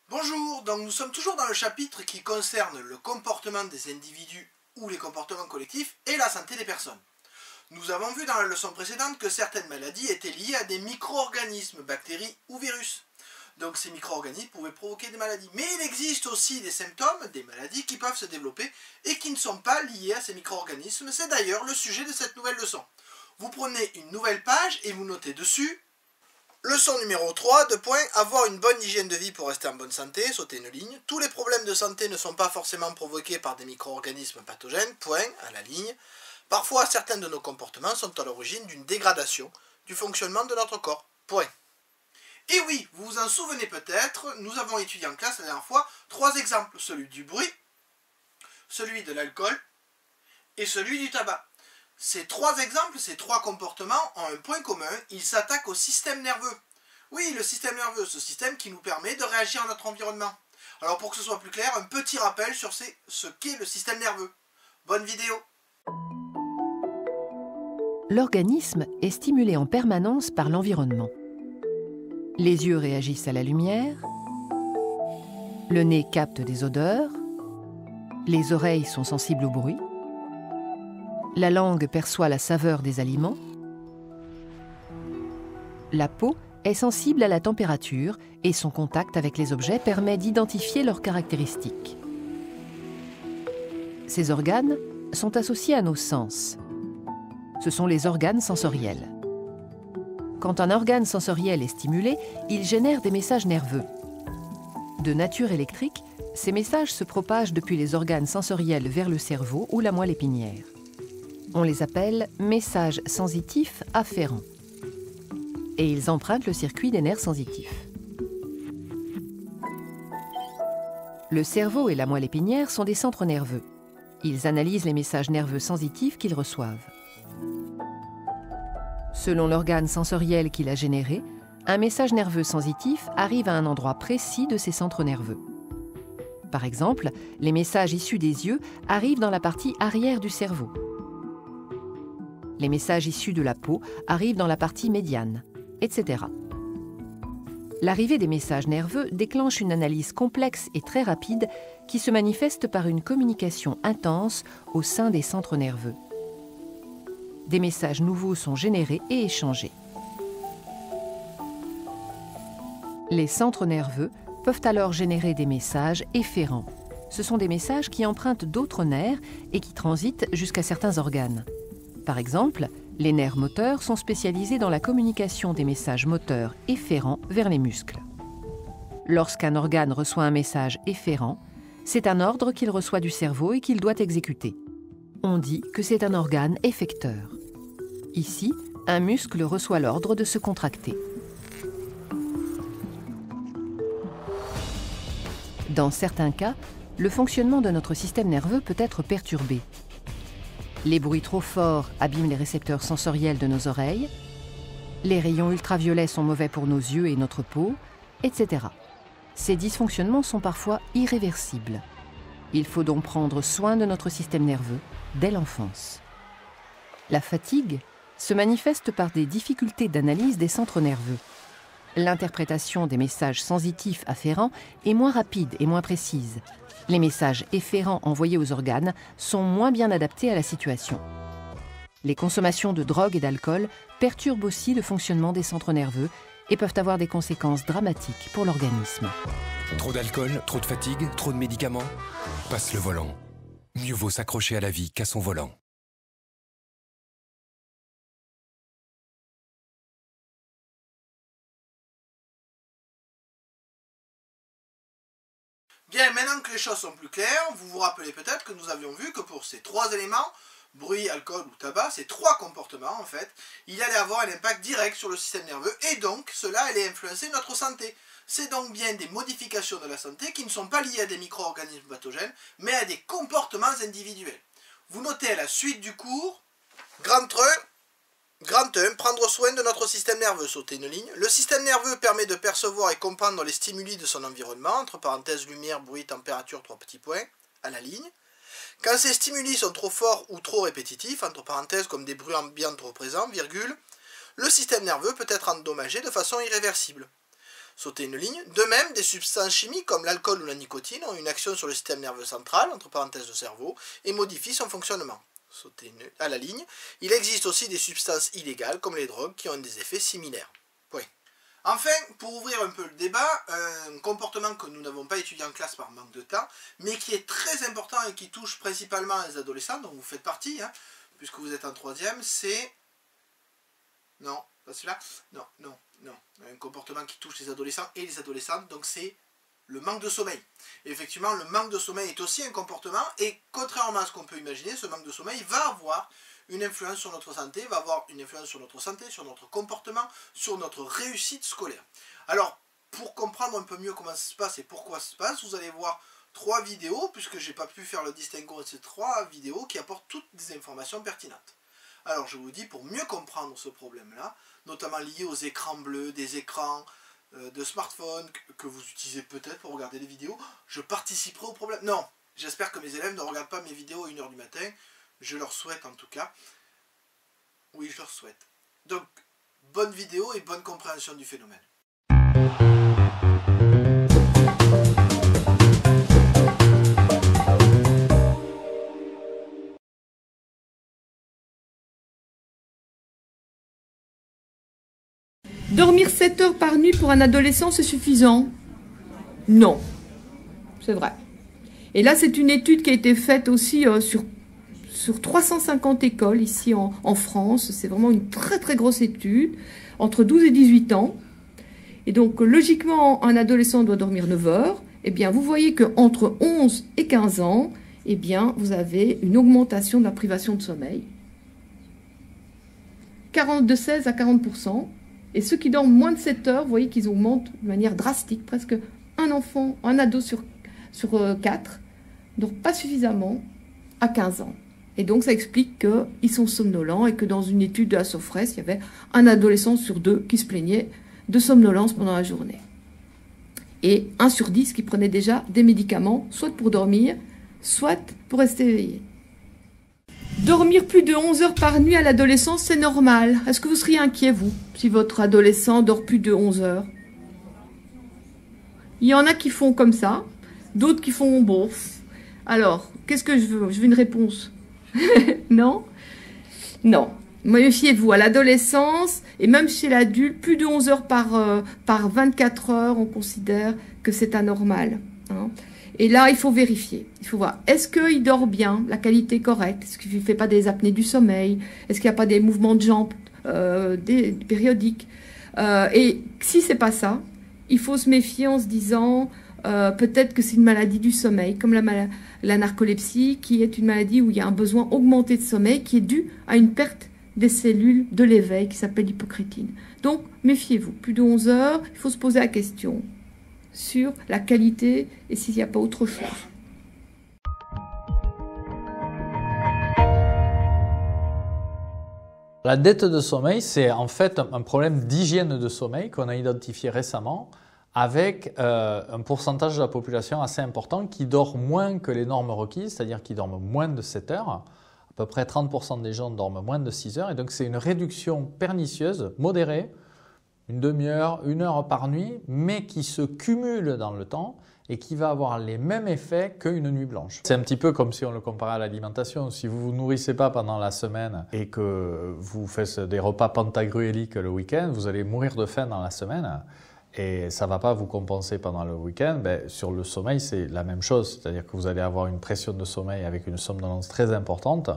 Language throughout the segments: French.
Bonjour, donc nous sommes toujours dans le chapitre qui concerne le comportement des individus ou les comportements collectifs et la santé des personnes. Nous avons vu dans la leçon précédente que certaines maladies étaient liées à des micro-organismes, bactéries ou virus. Donc ces micro-organismes pouvaient provoquer des maladies. Mais il existe aussi des symptômes, des maladies qui peuvent se développer et qui ne sont pas liées à ces micro-organismes. C'est d'ailleurs le sujet de cette nouvelle leçon. Vous prenez une nouvelle page et vous notez dessus leçon numéro 3, avoir une bonne hygiène de vie pour rester en bonne santé, sauter une ligne. Tous les problèmes de santé ne sont pas forcément provoqués par des micro-organismes pathogènes, à la ligne. Parfois, certains de nos comportements sont à l'origine d'une dégradation du fonctionnement de notre corps, Et oui, vous vous en souvenez peut-être, nous avons étudié en classe la dernière fois 3 exemples, celui du bruit, celui de l'alcool et celui du tabac. Ces 3 exemples, ces 3 comportements ont un point commun, ils s'attaquent au système nerveux. Oui, le système nerveux, ce système qui nous permet de réagir à notre environnement. Alors pour que ce soit plus clair, un petit rappel sur ce qu'est le système nerveux. Bonne vidéo. L'organisme est stimulé en permanence par l'environnement. Les yeux réagissent à la lumière, le nez capte des odeurs, les oreilles sont sensibles au bruit, la langue perçoit la saveur des aliments, la peau est sensible à la température et son contact avec les objets permet d'identifier leurs caractéristiques. Ces organes sont associés à nos sens. Ce sont les organes sensoriels. Quand un organe sensoriel est stimulé, il génère des messages nerveux. De nature électrique, ces messages se propagent depuis les organes sensoriels vers le cerveau ou la moelle épinière. On les appelle messages sensitifs afférents. Et ils empruntent le circuit des nerfs sensitifs. Le cerveau et la moelle épinière sont des centres nerveux. Ils analysent les messages nerveux sensitifs qu'ils reçoivent. Selon l'organe sensoriel qu'il a généré, un message nerveux sensitif arrive à un endroit précis de ces centres nerveux. Par exemple, les messages issus des yeux arrivent dans la partie arrière du cerveau. Les messages issus de la peau arrivent dans la partie médiane, etc. L'arrivée des messages nerveux déclenche une analyse complexe et très rapide qui se manifeste par une communication intense au sein des centres nerveux. Des messages nouveaux sont générés et échangés. Les centres nerveux peuvent alors générer des messages efférents. Ce sont des messages qui empruntent d'autres nerfs et qui transitent jusqu'à certains organes. Par exemple, les nerfs moteurs sont spécialisés dans la communication des messages moteurs efférents vers les muscles. Lorsqu'un organe reçoit un message efférent, c'est un ordre qu'il reçoit du cerveau et qu'il doit exécuter. On dit que c'est un organe effecteur. Ici, un muscle reçoit l'ordre de se contracter. Dans certains cas, le fonctionnement de notre système nerveux peut être perturbé. Les bruits trop forts abîment les récepteurs sensoriels de nos oreilles, les rayons ultraviolets sont mauvais pour nos yeux et notre peau, etc. Ces dysfonctionnements sont parfois irréversibles. Il faut donc prendre soin de notre système nerveux dès l'enfance. La fatigue se manifeste par des difficultés d'analyse des centres nerveux. L'interprétation des messages sensitifs afférents est moins rapide et moins précise. Les messages efférents envoyés aux organes sont moins bien adaptés à la situation. Les consommations de drogue et d'alcool perturbent aussi le fonctionnement des centres nerveux et peuvent avoir des conséquences dramatiques pour l'organisme. Trop d'alcool, trop de fatigue, trop de médicaments? Passe le volant. Mieux vaut s'accrocher à la vie qu'à son volant. Bien, maintenant que les choses sont plus claires, vous vous rappelez peut-être que nous avions vu que pour ces 3 éléments, bruit, alcool ou tabac, ces 3 comportements en fait, il allait avoir un impact direct sur le système nerveux et donc cela allait influencer notre santé. C'est donc bien des modifications de la santé qui ne sont pas liées à des micro-organismes pathogènes, mais à des comportements individuels. Vous notez à la suite du cours, Grand 1, prendre soin de notre système nerveux, sauter une ligne. Le système nerveux permet de percevoir et comprendre les stimuli de son environnement, entre parenthèses lumière, bruit, température, 3 petits points, à la ligne. Quand ces stimuli sont trop forts ou trop répétitifs, entre parenthèses comme des bruits ambiants trop présents, virgule, le système nerveux peut être endommagé de façon irréversible. sauter une ligne. De même, des substances chimiques comme l'alcool ou la nicotine ont une action sur le système nerveux central, entre parenthèses le cerveau, et modifient son fonctionnement. Sauter à la ligne. Il existe aussi des substances illégales comme les drogues qui ont des effets similaires. Point. Enfin, pour ouvrir un peu le débat, un comportement que nous n'avons pas étudié en classe par manque de temps, mais qui est très important et qui touche principalement les adolescents, dont vous faites partie, hein, puisque vous êtes en 3e, c'est... Non, pas celui-là. Non. Un comportement qui touche les adolescents et les adolescentes, donc c'est le manque de sommeil. Et effectivement, le manque de sommeil est aussi un comportement, et contrairement à ce qu'on peut imaginer, ce manque de sommeil va avoir une influence sur notre santé, sur notre comportement, sur notre réussite scolaire. Alors, pour comprendre un peu mieux comment ça se passe et pourquoi ça se passe, vous allez voir 3 vidéos, puisque j'ai pas pu faire le distinguo de ces 3 vidéos qui apportent toutes des informations pertinentes. Alors, je vous dis, pour mieux comprendre ce problème-là, notamment lié aux écrans bleus, des écrans de smartphone que vous utilisez peut-être pour regarder des vidéos, je participerai au problème. Non, j'espère que mes élèves ne regardent pas mes vidéos à 1 h du matin. Je leur souhaite en tout cas. Oui, je leur souhaite. Donc, bonne vidéo et bonne compréhension du phénomène. Dormir 7 heures par nuit pour un adolescent, c'est suffisant? Non, c'est vrai. Et là, c'est une étude qui a été faite aussi sur 350 écoles ici en France. C'est vraiment une très très grosse étude, entre 12 et 18 ans. Et donc, logiquement, un adolescent doit dormir 9 heures. Eh bien, vous voyez qu'entre 11 et 15 ans, eh bien, vous avez une augmentation de la privation de sommeil. De 16 à 40%. Et ceux qui dorment moins de 7 heures, vous voyez qu'ils augmentent de manière drastique. Presque un ado sur 4 ne dort pas suffisamment à 15 ans. Et donc, ça explique qu'ils sont somnolents et que dans une étude de la Sofres, il y avait un adolescent sur 2 qui se plaignait de somnolence pendant la journée. Et 1 sur 10 qui prenait déjà des médicaments, soit pour dormir, soit pour rester éveillé. Dormir plus de 11 heures par nuit à l'adolescence, c'est normal. Est-ce que vous seriez inquiet, vous, si votre adolescent dort plus de 11 heures? Il y en a qui font comme ça, d'autres qui font bon. Alors, qu'est-ce que je veux? Je veux une réponse. Non? Non. Méfiez-vous, à l'adolescence, et même chez l'adulte, plus de 11 heures par 24 heures, on considère que c'est anormal. Hein. Et là, il faut vérifier. Il faut voir, est-ce qu'il dort bien, la qualité correcte? Est-ce qu'il ne fait pas des apnées du sommeil? Est-ce qu'il n'y a pas des mouvements de jambes périodiques? Et si ce n'est pas ça, il faut se méfier en se disant peut-être que c'est une maladie du sommeil, comme la narcolepsie, qui est une maladie où il y a un besoin augmenté de sommeil qui est dû à une perte des cellules de l'éveil qui s'appelle l'hypocrétine. Donc, méfiez-vous. Plus de 11 heures, il faut se poser la question sur la qualité et s'il n'y a pas autre chose. La dette de sommeil, c'est en fait un problème d'hygiène de sommeil qu'on a identifié récemment avec un pourcentage de la population assez important qui dort moins que les normes requises, c'est-à-dire qui dorment moins de 7 heures. À peu près 30% des gens dorment moins de 6 heures. Et donc, c'est une réduction pernicieuse, modérée, une demi-heure, 1 heure par nuit, mais qui se cumule dans le temps et qui va avoir les mêmes effets qu'une nuit blanche. C'est un petit peu comme si on le comparait à l'alimentation. Si vous ne vous nourrissez pas pendant la semaine et que vous faites des repas pantagruéliques le week-end, vous allez mourir de faim dans la semaine et ça ne va pas vous compenser pendant le week-end. Sur le sommeil, c'est la même chose. C'est-à-dire que vous allez avoir une pression de sommeil avec une somnolence très importante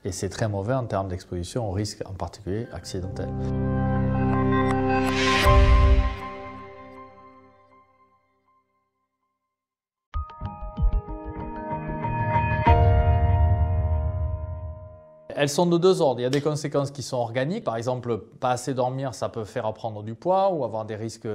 et c'est très mauvais en termes d'exposition au risque, en particulier accidentel. Elles sont de 2 ordres. Il y a des conséquences qui sont organiques. Par exemple, pas assez dormir, ça peut faire prendre du poids ou avoir des risques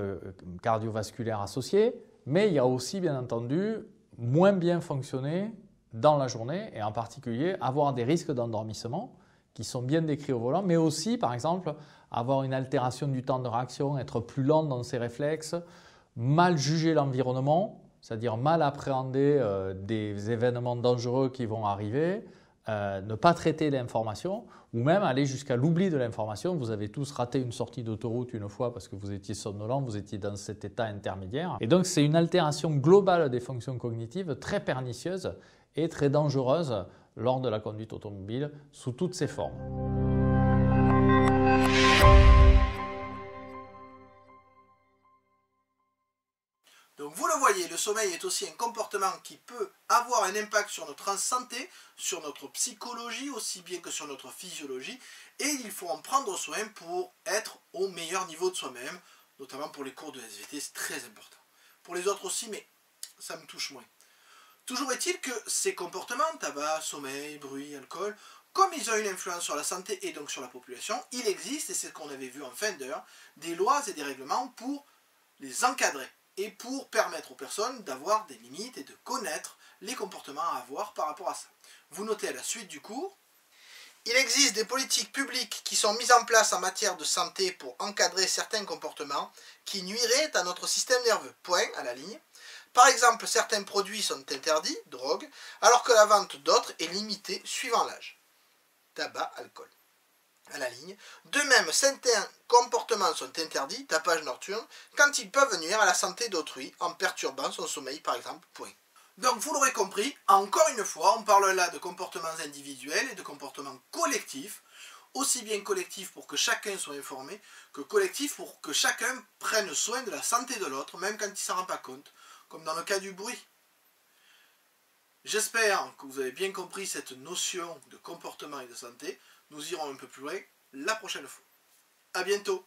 cardiovasculaires associés. Mais il y a aussi, bien entendu, moins bien fonctionner dans la journée et en particulier avoir des risques d'endormissement qui sont bien décrits au volant, mais aussi, par exemple, avoir une altération du temps de réaction, être plus lent dans ses réflexes, mal juger l'environnement, c'est-à-dire mal appréhender des événements dangereux qui vont arriver, ne pas traiter l'information ou même aller jusqu'à l'oubli de l'information. Vous avez tous raté une sortie d'autoroute une fois parce que vous étiez somnolent, vous étiez dans cet état intermédiaire. Et donc c'est une altération globale des fonctions cognitives très pernicieuse et très dangereuse lors de la conduite automobile sous toutes ses formes. Donc vous le voyez, le sommeil est aussi un comportement qui peut avoir un impact sur notre santé, sur notre psychologie aussi bien que sur notre physiologie, et il faut en prendre soin pour être au meilleur niveau de soi-même, notamment pour les cours de SVT, c'est très important. Pour les autres aussi, mais ça me touche moins. Toujours est-il que ces comportements, tabac, sommeil, bruit, alcool, comme ils ont une influence sur la santé et donc sur la population, il existe, et c'est ce qu'on avait vu en fin d'heure, des lois et des règlements pour les encadrer et pour permettre aux personnes d'avoir des limites et de connaître les comportements à avoir par rapport à ça. Vous notez à la suite du cours, il existe des politiques publiques qui sont mises en place en matière de santé pour encadrer certains comportements qui nuiraient à notre système nerveux. Point à la ligne. Par exemple, certains produits sont interdits, drogue, alors que la vente d'autres est limitée suivant l'âge. Tabac, alcool. À la ligne. De même, certains comportements sont interdits, tapage nocturne, quand ils peuvent nuire à la santé d'autrui en perturbant son sommeil par exemple. Point. Donc vous l'aurez compris, encore une fois, on parle là de comportements individuels et de comportements collectifs, aussi bien collectifs pour que chacun soit informé, que collectifs pour que chacun prenne soin de la santé de l'autre, même quand il ne s'en rend pas compte, comme dans le cas du bruit. J'espère que vous avez bien compris cette notion de comportement et de santé. Nous irons un peu plus loin la prochaine fois. A bientôt.